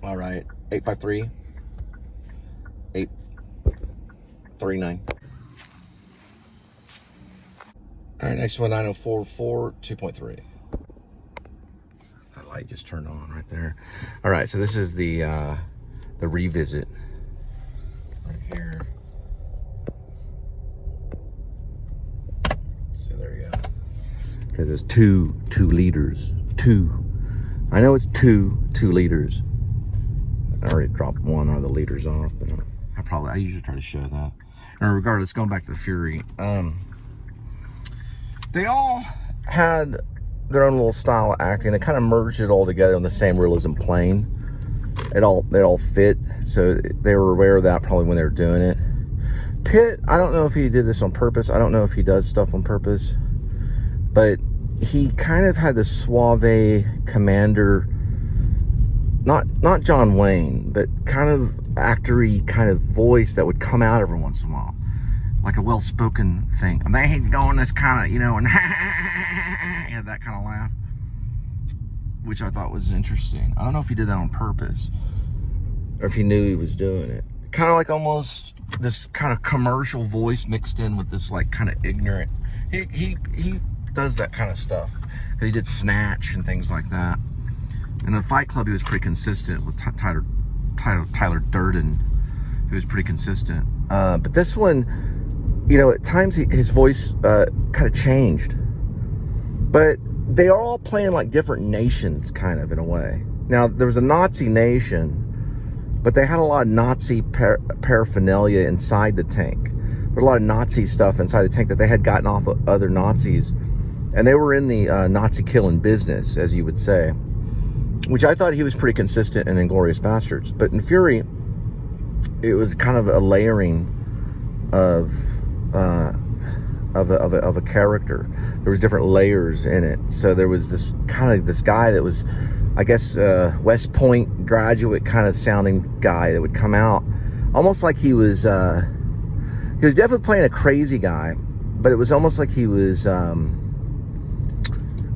All right, 853-839. All right, next one, 9044 2.3. That light just turned on right there. All right, so this is the revisit right here. So there you go. Because it's two liters. I know it's two liters. I already dropped one of the liters off, but I usually try to show that. And regardless, going back to the Fury, they all had their own little style of acting. They kind of merged it all together on the same realism plane. It all fit, so they were aware of that probably when they were doing it. Pitt, I don't know if he did this on purpose. I don't know if he does stuff on purpose, but he kind of had the suave commander, not John Wayne, but kind of actory kind of voice that would come out every once in a while, like a well-spoken thing. And they hate going this kind of, and that kind of laugh, which I thought was interesting. I don't know if he did that on purpose or if he knew he was doing it. Kind of like almost this kind of commercial voice mixed in with this like kind of ignorant. He does that kind of stuff. He did Snatch and things like that. In the Fight Club, he was pretty consistent with Tyler Durden. He was pretty consistent. But this one, at times his voice kind of changed. But they are all playing like different nations, kind of, in a way. Now, there was a Nazi nation, but they had a lot of Nazi paraphernalia inside the tank. There was a lot of Nazi stuff inside the tank that they had gotten off of other Nazis. And they were in the Nazi killing business, as you would say, which I thought he was pretty consistent in Inglourious Bastards. But in Fury, it was kind of a layering of a character. There was different layers in it. So there was this guy that was, I guess, West Point graduate kind of sounding guy that would come out almost like he was definitely playing a crazy guy, but it was almost like he was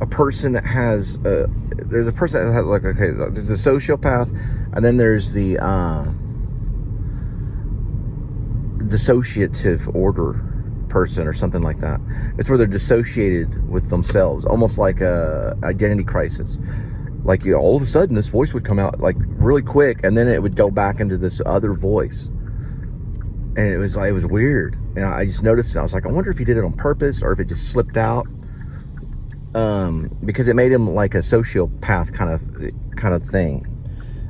a person that has there's a person that has like, okay, there's a sociopath, and then there's the dissociative order person or something like that. It's where they're dissociated with themselves, almost like a identity crisis. Like all of a sudden this voice would come out like really quick, and then it would go back into this other voice, and it was weird. And I just noticed it. I was like, I wonder if he did it on purpose or if it just slipped out, because it made him like a sociopath kind of thing.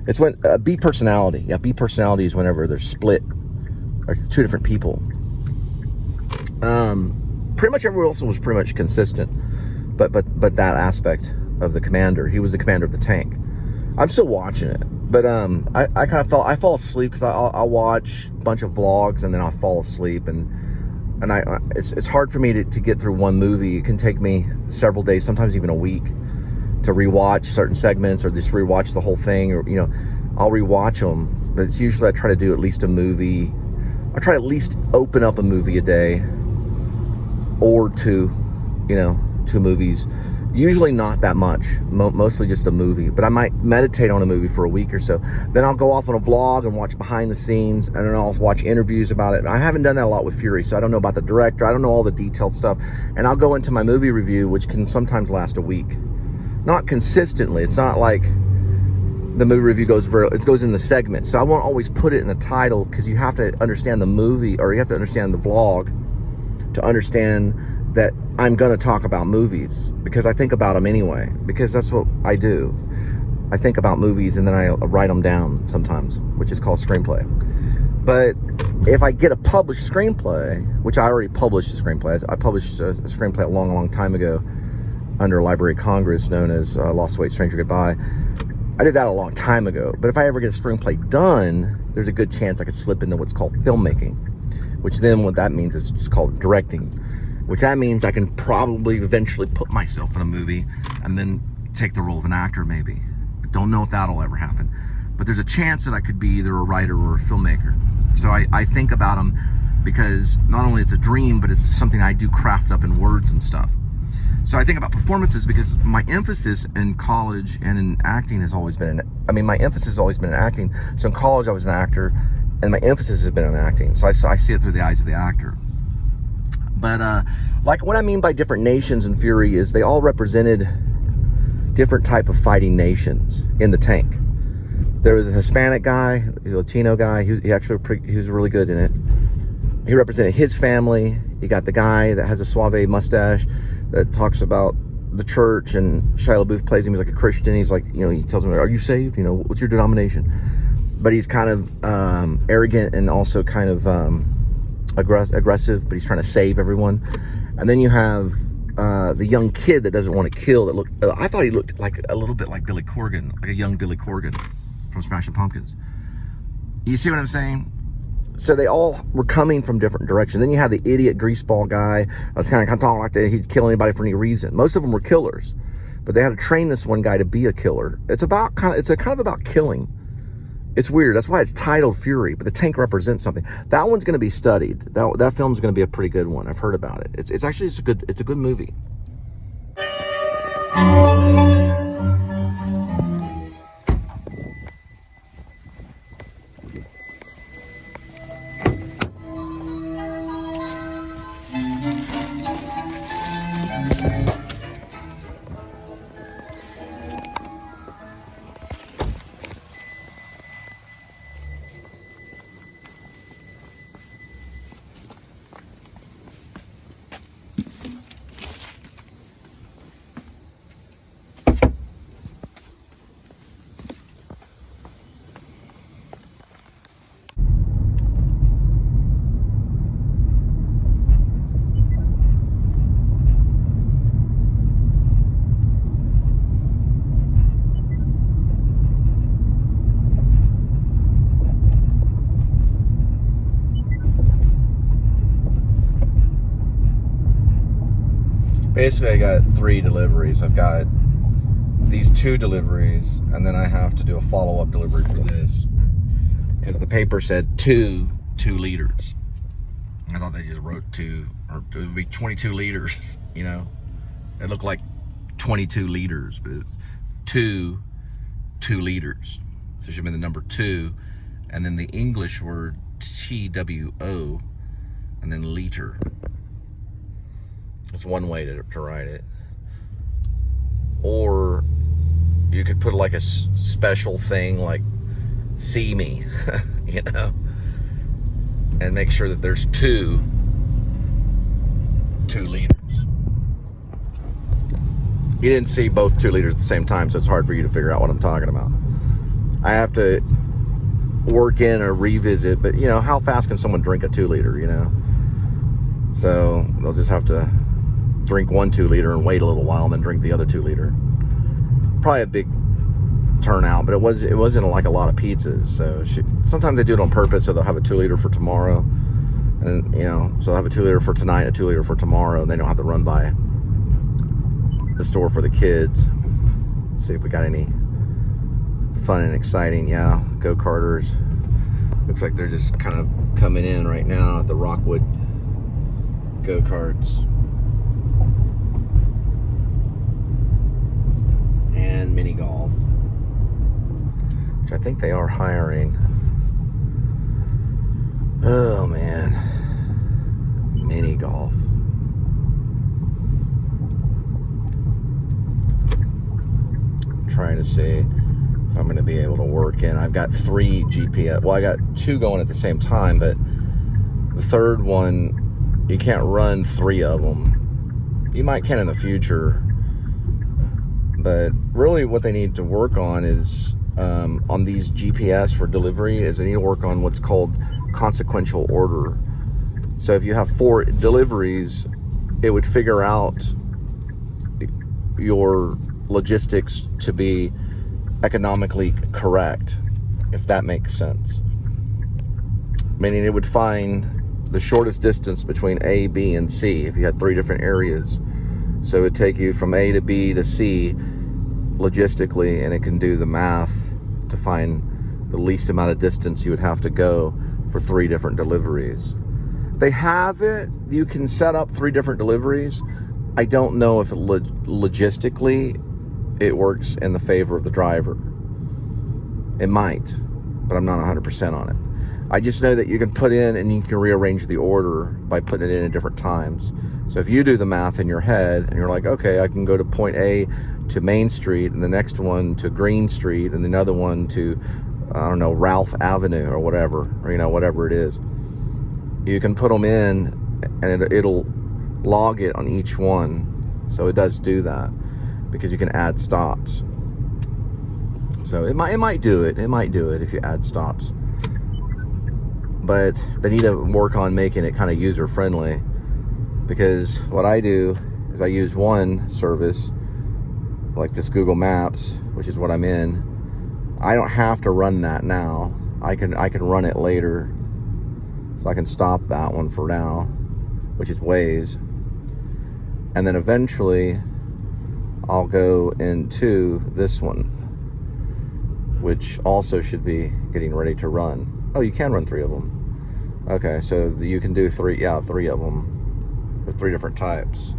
It's when B personality. Yeah, B personality is whenever they're split, or two different people. Pretty much everyone else was pretty much consistent, but that aspect of the commander, he was the commander of the tank. I'm still watching it, but I fall asleep because I'll watch a bunch of vlogs and then I'll fall asleep, and it's hard for me to get through one movie. It can take me several days, sometimes even a week, to rewatch certain segments or just rewatch the whole thing, or I'll rewatch them. But it's usually I try to do at least a movie. I try to at least open up a movie a day, or two movies. Usually not that much, mostly just a movie, but I might meditate on a movie for a week or so. Then I'll go off on a vlog and watch behind the scenes, and then I'll watch interviews about it. I haven't done that a lot with Fury, so I don't know about the director. I don't know all the detailed stuff. And I'll go into my movie review, which can sometimes last a week. Not consistently. It's not like the movie review it goes in the segment. So I won't always put it in the title, because you have to understand the movie, or you have to understand the vlog to understand that I'm going to talk about movies, because I think about them anyway, because that's what I do. I think about movies and then I write them down sometimes, which is called screenplay. But if I get a published screenplay, which I already published a screenplay. I published a screenplay a long time ago under Library of Congress, known as Lost Weight, Stranger Goodbye. I did that a long time ago. But if I ever get a screenplay done, there's a good chance I could slip into what's called filmmaking, which then what that means is just called directing, which that means I can probably eventually put myself in a movie and then take the role of an actor, maybe. I don't know if that'll ever happen, but there's a chance that I could be either a writer or a filmmaker. So I think about them, because not only it's a dream, but it's something I do craft up in words and stuff. So I think about performances because my emphasis in college and in acting has always been, my emphasis has always been in acting. So in college I was an actor and my emphasis has been on acting. So I see it through the eyes of the actor. But like what I mean by different nations in Fury is they all represented different type of fighting nations in the tank. There was a Hispanic guy, a Latino guy, he was really good in it. He represented his family. You got the guy that has a suave mustache that talks about the church, and Shia LaBeouf plays him. He's like a Christian. He's like, he tells him, "Are you saved? What's your denomination?" But he's kind of arrogant and also kind of aggressive, but he's trying to save everyone. And then you have the young kid that doesn't want to kill. I thought he looked like a little bit like Billy Corgan, like a young Billy Corgan from Smashing Pumpkins. You see what I'm saying? So they all were coming from different directions. Then you have the idiot greaseball guy that's kind of talking like that he'd kill anybody for any reason. Most of them were killers, but they had to train this one guy to be a killer. It's kind of about killing. It's weird. That's why it's titled Fury, but the tank represents something. That one's going to be studied. That film's going to be a pretty good one. I've heard about it. It's a good movie. Basically, I got 3 deliveries. I've got these 2 deliveries, and then I have to do a follow-up delivery for this because the paper said 2 liters. I thought they just wrote 2, or it would be 22 liters. It looked like 22 liters, but it's 2 liters. So it should have been the number 2, and then the English word TWO, and then liter. That's one way to write it. Or you could put like a special thing like "see me," and make sure that there's 2 liters. You didn't see both 2 liters at the same time, so it's hard for you to figure out what I'm talking about. I have to work in or revisit, but how fast can someone drink a 2 liter, So they'll just have to drink 1 2 liter and wait a little while and then drink the other 2 liter. Probably a big turnout, but it wasn't like a lot of pizzas. So sometimes they do it on purpose, so they'll have a 2 liter for tomorrow, and so they'll have a 2 liter for tonight, a 2 liter for tomorrow, and they don't have to run by the store for the kids. Let's see if we got any fun and exciting. Yeah, go-karters. Looks like they're just kind of coming in right now at the Rockwood go-karts. And mini golf, which I think they are hiring. Oh man, mini golf. Trying to see if I'm going to be able to work in. I've got 3 GPS. Well, I got 2 going at the same time, but the third one, you can't run 3 of them. You might can in the future. But really what they need to work on is, on these GPS for delivery, is they need to work on what's called consequential order. So if you have 4 deliveries, it would figure out your logistics to be economically correct, if that makes sense. Meaning it would find the shortest distance between A, B, and C if you had 3 different areas. So it would take you from A to B to C logistically, and it can do the math to find the least amount of distance you would have to go for 3 different deliveries. They have it, you can set up 3 different deliveries, I don't know if logistically it works in the favor of the driver. It might, but I'm not 100% on it. I just know that you can put in and you can rearrange the order by putting it in at different times. So if you do the math in your head and you're like, okay, I can go to point A to Main Street and the next one to Green Street and another one to, I don't know, Ralph Avenue or whatever, or, you know, whatever it is. You can put them in and it'll log it on each one. So it does do that because you can add stops. So it might do it. It might do it if you add stops. But they need to work on making it kind of user-friendly, because what I do is I use one service, like this Google Maps, which is what I'm in. I don't have to run that now. I can run it later. So I can stop that one for now, which is Waze. And then eventually I'll go into this one, which also should be getting ready to run. Oh, you can run 3 of them. Okay, so you can do 3 of them. There's 3 different types.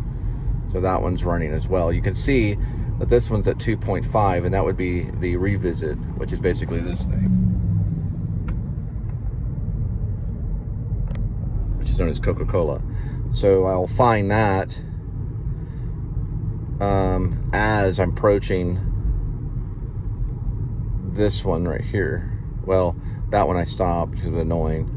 So that one's running as well. You can see that this one's at 2.5, and that would be the revisit, which is basically this thing, which is known as Coca-Cola. So I'll find that as I'm approaching this one right here. Well, that one I stopped because it was annoying.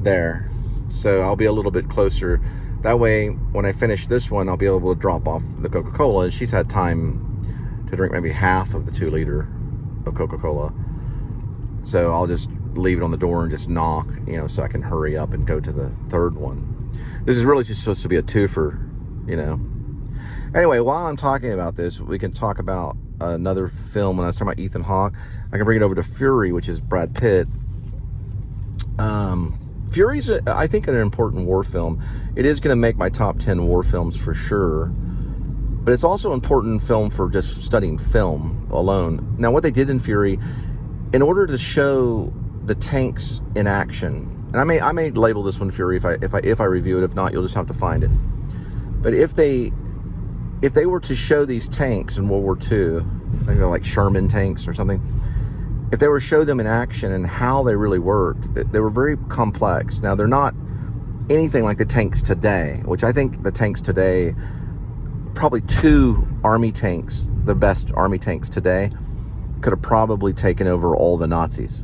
There. So I'll be a little bit closer. That way, when I finish this one, I'll be able to drop off the Coca-Cola. She's had time to drink maybe half of the 2 liter of Coca-Cola. So I'll just leave it on the door and just knock, you know, so I can hurry up and go to the 3rd one. This is really just supposed to be a twofer, you know. Anyway, while I'm talking about this, we can talk about another film. When I was talking about Ethan Hawke, I can bring it over to Fury, which is Brad Pitt. Fury's, I think, an important war film. It is going to make my top 10 war films for sure. But it's also an important film for just studying film alone. Now, what they did in Fury, in order to show the tanks in action, and I may label this one Fury if I review it. If not, you'll just have to find it. But if they were to show these tanks in World War II, I think they're like Sherman tanks or something, if they were to show them in action and how they really worked, they were very complex. Now, they're not anything like the tanks today, which I think the tanks today, probably 2 Army tanks, the best Army tanks today, could have probably taken over all the Nazis.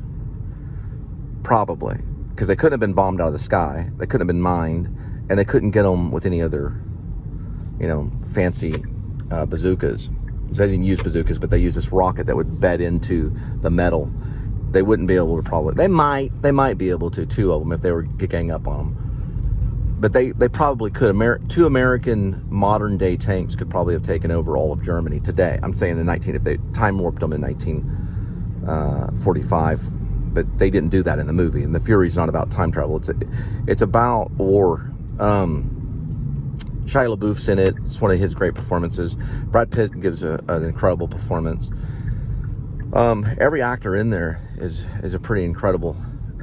Probably. Because they couldn't have been bombed out of the sky. They couldn't have been mined. And they couldn't get them with any other, you know, fancy bazookas. They didn't use bazookas, but they used this rocket that would bed into the metal. They wouldn't be able to probably... They might be able to, 2 of them, if they were getting up on them. But they probably could. 2 American modern-day tanks could probably have taken over all of Germany today. I'm saying if they time warped them in 1945. But they didn't do that in the movie. And the Fury's not about time travel. It's about war. Shia LaBeouf's in it. It's one of his great performances. Brad Pitt gives an incredible performance. Every actor in there is a pretty incredible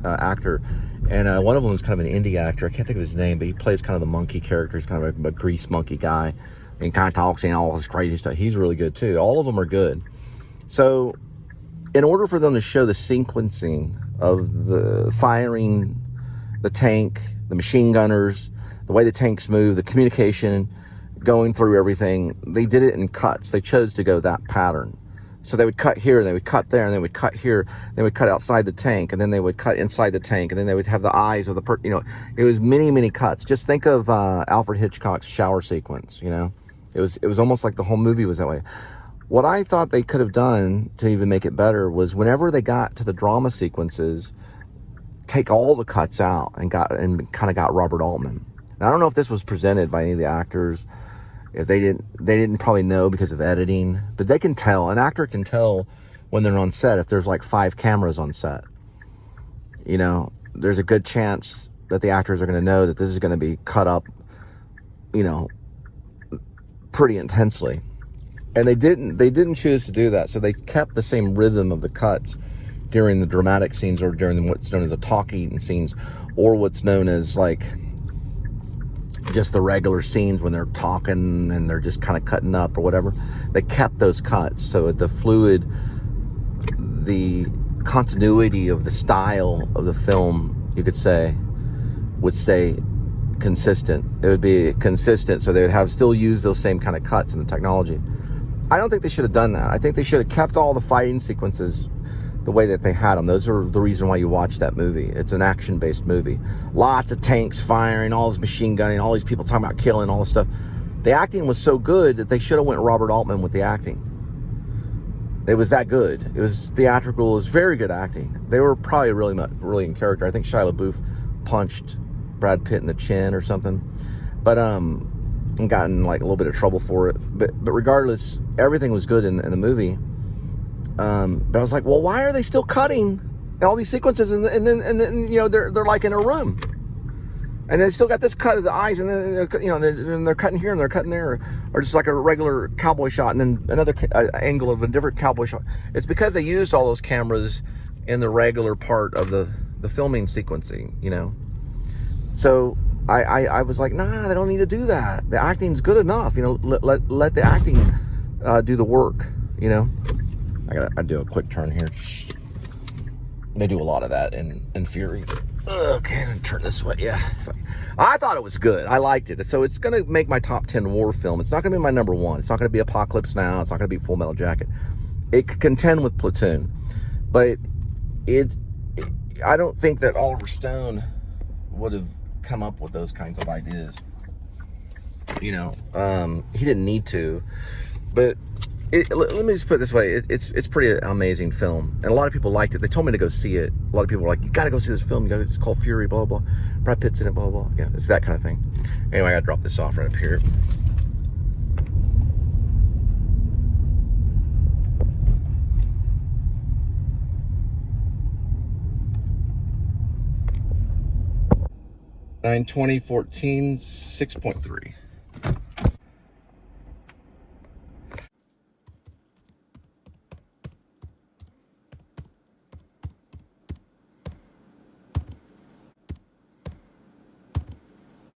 actor. And one of them is kind of an indie actor. I can't think of his name, but he plays kind of the monkey character. He's kind of a grease monkey guy. And kind of talks and all this crazy stuff. He's really good too. All of them are good. So in order for them to show the sequencing of the firing, the tank, the machine gunners, the way the tanks move, the communication, going through everything, they did it in cuts. They chose to go that pattern. So they would cut here, and they would cut there, and they would cut here, they would cut outside the tank, and then they would cut inside the tank, and then they would have the eyes of the you know, it was many, many cuts. Just think of Alfred Hitchcock's shower sequence, you know? It was almost like the whole movie was that way. What I thought they could have done to even make it better was whenever they got to the drama sequences, take all the cuts out and kind of got Robert Altman. Now, I don't know if this was presented by any of the actors. If they didn't probably know because of editing, but they can tell. An actor can tell when they're on set if there's like 5 cameras on set. You know, there's a good chance that the actors are going to know that this is going to be cut up, you know, pretty intensely. And they didn't choose to do that. So they kept the same rhythm of the cuts during the dramatic scenes, or during what's known as the talking scenes, or what's known as like just the regular scenes when they're talking and they're just kind of cutting up or whatever. They kept those cuts, so the fluid, the continuity of the style of the film, you could say, would stay consistent. It would be consistent, so they would have still use those same kind of cuts in the technology. I don't think they should have done that. I think they should have kept all the fighting sequences the way that they had them. Those are the reason why you watch that movie. It's an action-based movie. Lots of tanks firing, all this machine gunning, all these people talking about killing, all this stuff. The acting was so good that they should have went Robert Altman with the acting. It was that good. It was theatrical. It was very good acting. They were probably really in character. I think Shia LaBeouf punched Brad Pitt in the chin or something, but and gotten like a little bit of trouble for it. But regardless, everything was good in the movie. But I was like, well, why are they still cutting all these sequences? And then you know, they're like in a room, and they still got this cut of the eyes, and then they're cutting here and they're cutting there, or just like a regular cowboy shot, and then another angle of a different cowboy shot. It's because they used all those cameras in the regular part of the filming sequencing, you know. So I was like, nah, they don't need to do that. The acting's good enough, you know. Let the acting do the work, you know. I do a quick turn here. They do a lot of that in Fury. Okay, I'm gonna turn this way. Yeah, so, I thought it was good. I liked it. So it's gonna make my top 10 war film. It's not gonna be my number one. It's not gonna be Apocalypse Now. It's not gonna be Full Metal Jacket. It could contend with Platoon, but I don't think that Oliver Stone would have come up with those kinds of ideas. You know, he didn't need to, but. Let me just put it this way. It's pretty amazing film. And a lot of people liked it. They told me to go see it. A lot of people were like, you got to go see this film. It's called Fury, blah, blah, blah. Brad Pitt's in it, blah, blah. Yeah, it's that kind of thing. Anyway, I got to drop this off right up here. '9/20/14, 6.3.